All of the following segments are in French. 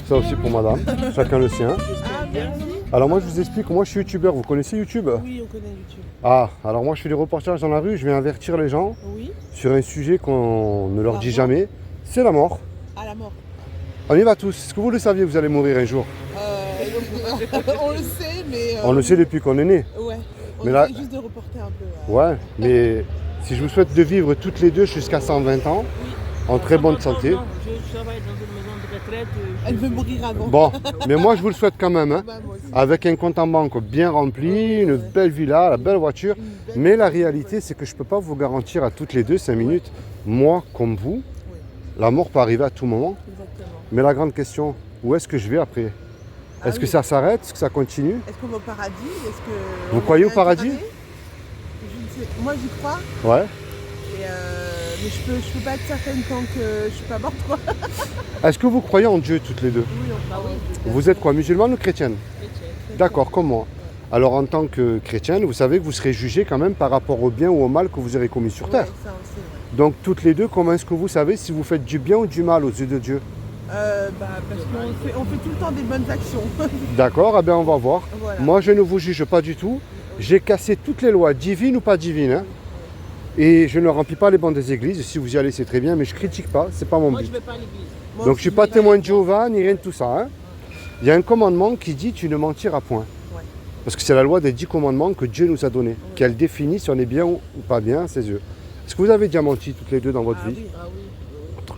Ça aussi pour madame, chacun le sien. Ah, merci. Alors moi je vous explique, moi je suis youtubeur, vous connaissez YouTube? Oui, on connaît YouTube. Ah, alors moi je fais des reportages dans la rue, je viens avertir les gens Oui, sur un sujet qu'on ne leur La dit mort. jamais, c'est la mort. à la mort. On y va tous, est-ce que vous le saviez, vous allez mourir un jour? On le sait, mais... On le sait depuis qu'on est né. Ouais, on Mais là- essaie juste de reporter un peu. Ouais, mais si je vous souhaite de vivre toutes les deux jusqu'à 120 ans, en très bonne santé. Non, je travaille dans une maison de retraite. Elle veut mourir avant. Bon, mais moi je vous le souhaite quand même, hein, Bah, moi aussi. avec un compte en banque bien rempli, une belle villa, la belle voiture. Une belle- Mais la réalité, c'est que je ne peux pas vous garantir à toutes les deux 5 minutes, moi comme vous, la mort peut arriver à tout moment. Exactement. Mais la grande question, où est-ce que je vais après? Ah Est-ce que oui. ça s'arrête? Est-ce que ça continue? Est-ce qu'on va au paradis? Est-ce que Vous on croyez est au paradis? réincarné? Je ne sais. Moi, j'y crois. Ouais. Et mais je peux pas être certaine tant que je suis pas morte, quoi. Est-ce que vous croyez en Dieu toutes les deux? Oui, on croit. Oui. Vous êtes quoi, musulmane ou chrétienne? D'accord, comme moi. Alors en tant que chrétienne, vous savez que vous serez jugé quand même par rapport au bien ou au mal que vous aurez commis sur Ouais, terre. ça, on sait. Donc toutes les deux, comment est-ce que vous savez si vous faites du bien ou du mal aux yeux de Dieu? Parce qu'on fait tout le temps des bonnes actions. D'accord, eh bien on va voir. Voilà. Moi je ne vous juge pas du tout. J'ai cassé toutes les lois, divines ou pas divines. Hein. Et je ne remplis pas les bancs des églises. Si vous y allez, c'est très bien, mais je critique pas, c'est pas mon Moi, but. je ne vais pas à l'église. Moi Donc je aussi, suis pas mais- témoin de Jéhovah ni rien de tout ça. Hein. Il y a un commandement qui dit tu ne mentiras point. Ouais. Parce que c'est la loi des 10 commandements que Dieu nous a donnés, qu'elle définit si on est bien ou pas bien à ses yeux. Est-ce que vous avez déjà menti toutes les deux dans votre Ah vie? oui. Ah oui.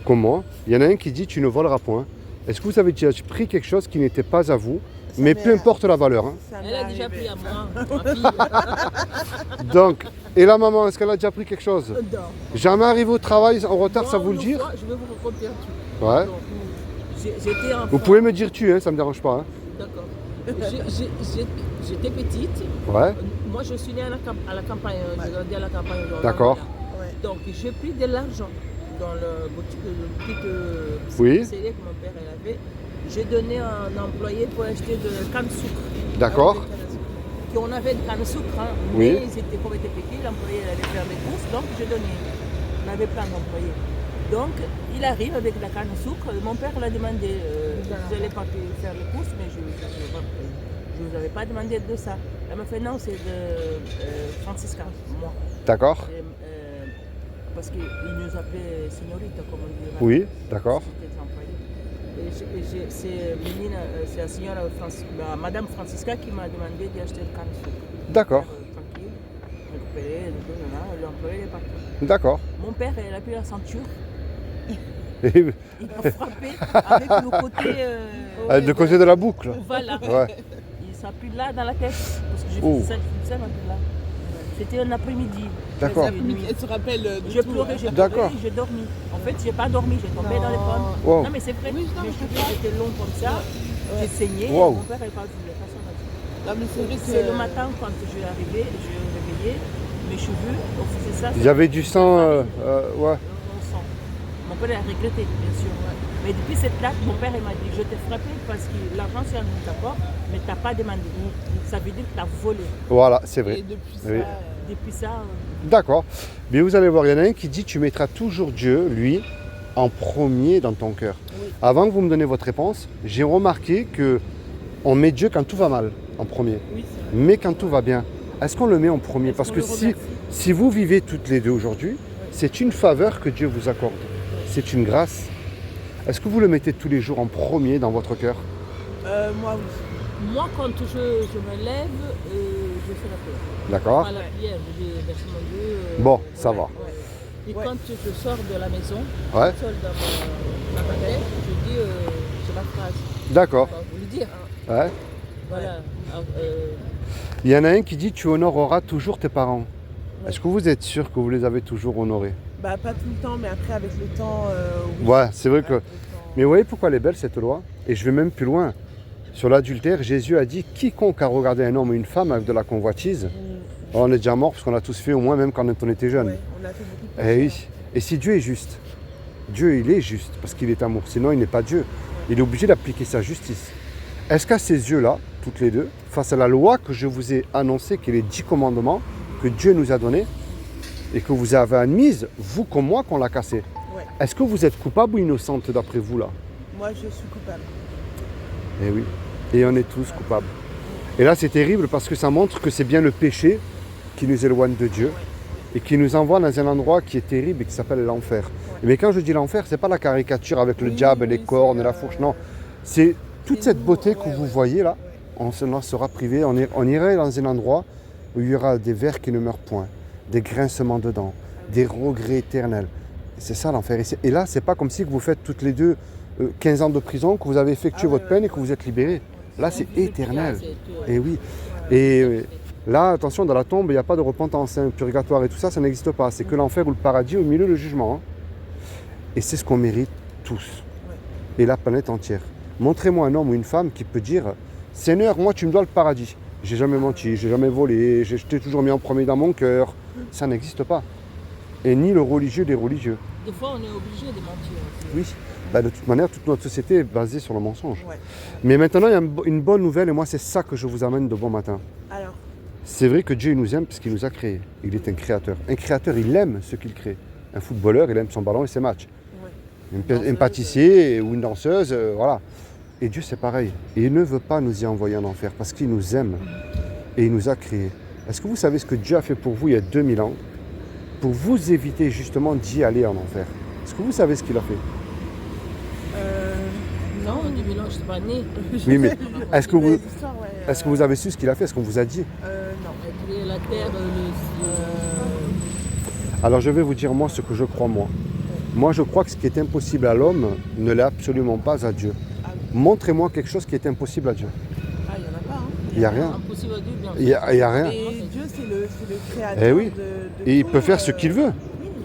Comme moi. Il y en a un qui dit tu ne voleras point. Est-ce que vous avez déjà pris quelque chose qui n'était pas à vous, Ça mais m'est- peu importe la valeur. Hein. ça m'est Elle a déjà arrivé. pris à moi, ma fille. Donc, et la maman, est-ce qu'elle a déjà pris quelque chose? Non. Jamais arrivé au travail en retard, Moi, ça vous le une dire? fois, je vais vous raconter un truc. Ouais. Donc, j'étais enfant. Vous pouvez me dire tu, hein, ça me dérange pas. Hein. D'accord. J'étais petite. Ouais, Moi, je suis née à la campagne. J'ai grandi à la campagne. au D'accord. Rwanda. Ouais. Donc, j'ai pris de l'argent dans le boutique Oui. CD que mon père elle avait. J'ai donné à un employé pour acheter de canne à sucre. d'accord. On avait de canne à sucre, hein, Oui. mais c'était comme était petit, l'employé il allait faire les courses, donc j'ai donné. On avait plein d'employés. Donc, il arrive avec la canne à sucre. Mon père l'a demandé, vous allez partir faire les courses, mais je ne vous avais pas demandé de ça. Elle m'a fait non, c'est de Francisca, moi. D'accord. Et, parce qu'il nous appelait Signorita, comme on dit. Oui, d'accord. C'était des employés. C'est la signora Madame Francisca qui m'a demandé d'acheter le canne à sucre. D'accord. Tranquille, récupérer, l'employé est parti. D'accord. Mon père, il a pris la ceinture, Et il m'a frappé avec le côté. de côté de la boucle. Voilà. Ouais. Il s'appuie là dans la tête. Parce que j'ai Oh. fait ça, là. C'était un après-midi. D'accord. J'ai nuit. Elle se rappelle de J'ai tout, pleuré, hein. j'ai D'accord. pleuré, j'ai dormi. En fait, j'ai pas dormi, j'ai tombé dans les pommes. Wow. Non, mais c'est vrai, Oui, non, mes je cheveux comprends. étaient longs comme ça. J'ai saigné. Wow. Mon père n'est pas vu, personne n'a vu. Non, mais c'est vrai que... C'est le matin quand je suis arrivée, je réveillé, mes cheveux, on faisait ça. Il y avait du sang. Ouais. On sent. Mon père a regretté, bien sûr. Mais depuis cette date, mon père il m'a dit, je t'ai frappé parce que l'argent c'est un d'accord, mais tu n'as pas demandé. Ça veut dire que tu as volé. Voilà, c'est vrai. Et depuis ça... Oui. Depuis ça, D'accord. Mais vous allez voir, il y en a un qui dit tu mettras toujours Dieu, lui, en premier dans ton cœur. Oui. Avant que vous me donniez votre réponse, j'ai remarqué que on met Dieu quand tout va mal en premier, Oui, c'est vrai. mais quand tout va bien. Est-ce qu'on le met en premier? Est-ce Parce qu'on que le si, remercie? si vous vivez toutes les deux aujourd'hui, c'est une faveur que Dieu vous accorde. C'est une grâce. Est-ce que vous le mettez tous les jours en premier dans votre cœur? Moi, oui. moi quand je me lève, je fais la prière. D'accord. Pas la prière, je dis merci mon Dieu. Bon, ça va. Et Ouais. quand je sors de la maison, Ouais. seule dans ma tête, je dis c'est ma phrase. D'accord. On va vous le dire. Ouais. Voilà. Il y en a un qui dit tu honoreras toujours tes parents. Est-ce que vous êtes sûr que vous les avez toujours honorés? Bah, pas tout le temps, mais après, avec le temps, oui. Ouais, c'est vrai que... Avec le temps. Mais vous voyez pourquoi elle est belle cette loi? Et je vais même plus loin. Sur l'adultère, Jésus a dit quiconque a regardé un homme ou une femme avec de la convoitise, on est déjà mort parce qu'on a tous fait au moins même quand on était jeune. Ouais, on a fait beaucoup de Eh péchés. oui. Et si Dieu est juste, Dieu il est juste parce qu'il est amour, sinon il n'est pas Dieu. Il est obligé d'appliquer sa justice. Est-ce qu'à ces yeux-là, toutes les deux, face à la loi que je vous ai annoncée, qui est les 10 commandements que Dieu nous a donnés et que vous avez admises, vous comme moi, qu'on l'a cassée, Ouais. est-ce que vous êtes coupable ou innocente d'après vous là? Moi, je suis coupable. Et oui, et on est tous coupables. Et là, c'est terrible parce que ça montre que c'est bien le péché qui nous éloigne de Dieu et qui nous envoie dans un endroit qui est terrible et qui s'appelle l'enfer. Mais quand je dis l'enfer, c'est pas la caricature avec le diable, les cornes et la fourche, non. C'est toute cette beauté que vous voyez là, on en sera privé, on irait dans un endroit où il y aura des vers qui ne meurent point, des grincements de dents, des regrets éternels. C'est ça l'enfer. Et là, c'est pas comme si que vous faites toutes les deux 15 ans de prison, que vous avez effectué votre peine et que vous êtes libérés. Là, c'est éternel. Et oui. Et là, attention, dans la tombe, il n'y a pas de repentance, hein, purgatoire et tout ça, ça n'existe pas. C'est que l'enfer ou le paradis au milieu du jugement. Hein. Et c'est ce qu'on mérite tous. Et la planète entière. Montrez-moi un homme ou une femme qui peut dire « Seigneur, moi, tu me dois le paradis. J'ai jamais menti, j'ai jamais volé, je t'ai toujours mis en premier dans mon cœur. » Ça n'existe pas. Et ni le religieux des religieux. Des fois, on est obligé de mentir aussi. Oui. Bah, de toute manière, toute notre société est basée sur le mensonge. Ouais. Mais maintenant, il y a une bonne nouvelle, et moi, c'est ça que je vous amène de bon matin. Alors, C'est vrai que Dieu il nous aime parce qu'il nous a créés. Il est un créateur. Un créateur, il aime ce qu'il crée. Un footballeur, il aime son ballon et ses matchs. Un pâtissier ou une danseuse, voilà. Et Dieu, c'est pareil. Et il ne veut pas nous y envoyer en enfer parce qu'il nous aime et il nous a créés. Est-ce que vous savez ce que Dieu a fait pour vous il y a 2000 ans pour vous éviter justement d'y aller en enfer? Est-ce que vous savez ce qu'il a fait? Non, en 2000 ans, je ne suis pas née. Oui, mais est-ce que vous, les histoires, ouais, est-ce que vous avez su ce qu'il a fait? Est-ce qu'on vous a dit? non. Elle a créé la terre, Alors je vais vous dire moi ce que je crois moi. Moi je crois que ce qui est impossible à l'homme ne l'est absolument pas à Dieu. Montrez-moi quelque chose qui est impossible à Dieu. Ah, il n'y en a pas. Hein. Il n'y a rien. impossible à Dieu, bien sûr. Il n'y a rien. Et Dieu, c'est le créateur Eh oui. de Et il tout, peut faire ce qu'il veut.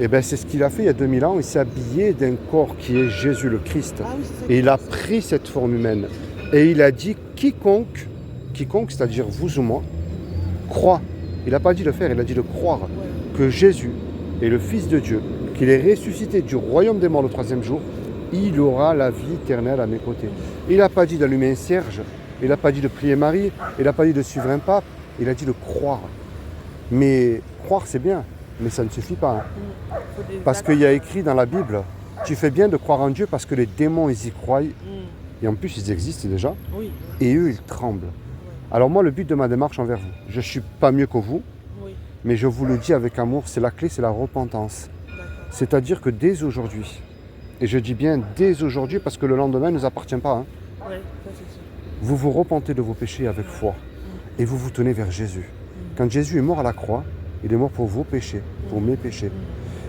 Et bien c'est ce qu'il a fait il y a 2000 ans. Il s'est habillé d'un corps qui est Jésus le Christ. Ah oui, c'est ça. Et il a pris cette forme humaine. Et il a dit quiconque, c'est-à-dire vous ou moi, croit. Il n'a pas dit le faire, il a dit de croire que Jésus est le Fils de Dieu, qu'il est ressuscité du royaume des morts le 3e jour, il aura la vie éternelle à mes côtés. Il n'a pas dit d'allumer un cierge, il n'a pas dit de prier Marie, il n'a pas dit de suivre un pape, il a dit de croire. Mais croire c'est bien, mais ça ne suffit pas. Hein. Faut des Parce actes. qu'il y a écrit dans la Bible, tu fais bien de croire en Dieu parce que les démons ils y croient, et en plus ils existent déjà, Oui, et eux ils tremblent. Alors moi le but de ma démarche envers vous, je ne suis pas mieux que vous, oui, mais je vous le dis avec amour, c'est la clé, c'est la repentance. d'accord. C'est-à-dire que dès aujourd'hui, et je dis bien dès aujourd'hui parce que le lendemain ne nous appartient pas, hein, Ouais, ça c'est sûr. vous vous repentez de vos péchés avec foi et vous vous tenez vers Jésus. Quand Jésus est mort à la croix, il est mort pour vos péchés, pour mes péchés.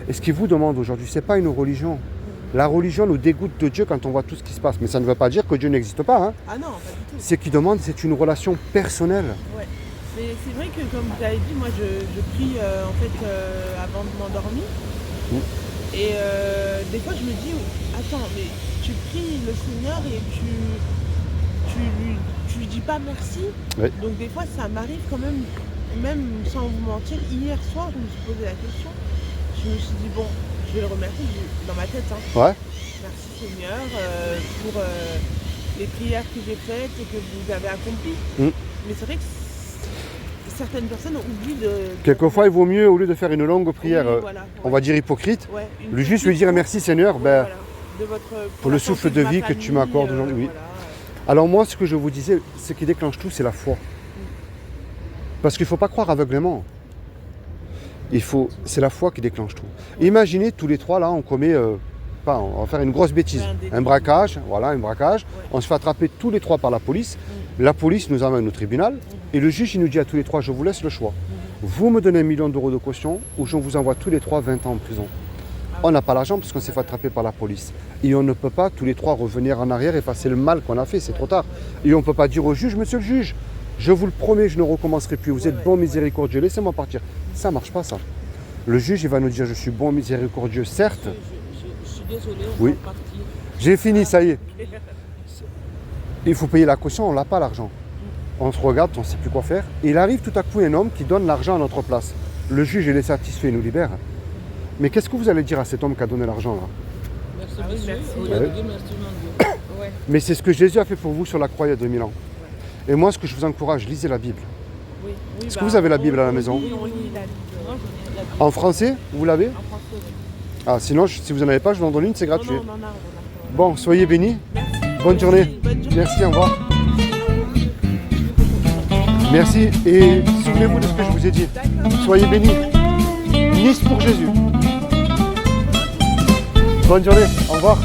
Et ce qu'il vous demande aujourd'hui, ce n'est pas une religion. La religion nous dégoûte de Dieu quand on voit tout ce qui se passe, mais ça ne veut pas dire que Dieu n'existe pas. Hein. Ah non, pas du tout. Ce qu'il demande, c'est une relation personnelle. Ouais. Mais c'est vrai que comme vous avez dit, moi je prie en fait avant de m'endormir. Et des fois je me dis, attends, mais tu pries le Seigneur et tu lui dis pas merci. Ouais. Donc des fois ça m'arrive quand même sans vous mentir, hier soir je me suis posé la question. Je me suis dit, bon, je vais le remercier dans ma tête. Hein. Ouais. Merci Seigneur pour les prières que j'ai faites et que vous avez accomplies. Mais c'est vrai que certaines personnes oublient de... Quelquefois, il vaut mieux, au lieu de faire une longue prière, Oui, voilà, on va dire hypocrite, ouais, une lui juste lui petite- dire merci Seigneur, Oui, ben, voilà, de votre, pour le la souffle santé de ma vie que tu famille, m'accordes aujourd'hui, oui. voilà. Alors moi, ce que je vous disais, ce qui déclenche tout, c'est la foi. Parce qu'il ne faut pas croire aveuglément. C'est la foi qui déclenche tout. Imaginez tous les trois, là, on commet, on va faire une grosse bêtise. Un délit. Un braquage, voilà, un braquage. On se fait attraper tous les trois par la police. La police nous amène au tribunal. Et le juge, il nous dit à tous les trois, je vous laisse le choix. Vous me donnez 1 million d'euros de caution ou je vous envoie tous les trois 20 ans en prison. On n'a pas l'argent parce qu'on s'est fait attraper par la police. Et on ne peut pas tous les trois revenir en arrière et effacer le mal qu'on a fait, c'est trop tard. Et on ne peut pas dire au juge, monsieur le juge, je vous le promets, je ne recommencerai plus. Vous êtes bon, miséricordieux, laissez-moi partir. Ça ne marche pas ça. Le juge, il va nous dire, je suis bon, miséricordieux, certes. Je suis désolée, on Oui. va partir. J'ai fini, ça y est. Il faut payer la caution, on n'a pas l'argent. On se regarde, on ne sait plus quoi faire. Et il arrive tout à coup un homme qui donne l'argent à notre place. Le juge, il est satisfait, il nous libère. Mais qu'est-ce que vous allez dire à cet homme qui a donné l'argent là? Merci, Ah oui, monsieur. merci. Au lieu de dire merci, mon Dieu. Ouais. Mais c'est ce que Jésus a fait pour vous sur la croix il y a 2000 ans. Et moi, ce que je vous encourage, lisez la Bible. Oui, oui, Est-ce que vous avez la Bible à la maison? Oui, on lit la Bible. Moi, je viens de la Bible En français, vous l'avez? en français. Ah, sinon, si vous n'en avez pas, je vous en donne une, c'est Non, gratuit. non, on en a. Bon, soyez bénis. Merci. Bonne journée. Bonne journée. Merci, au revoir. Merci et souvenez-vous de ce que je vous ai dit. Soyez bénis. Nice pour Jésus. Bonne journée, au revoir.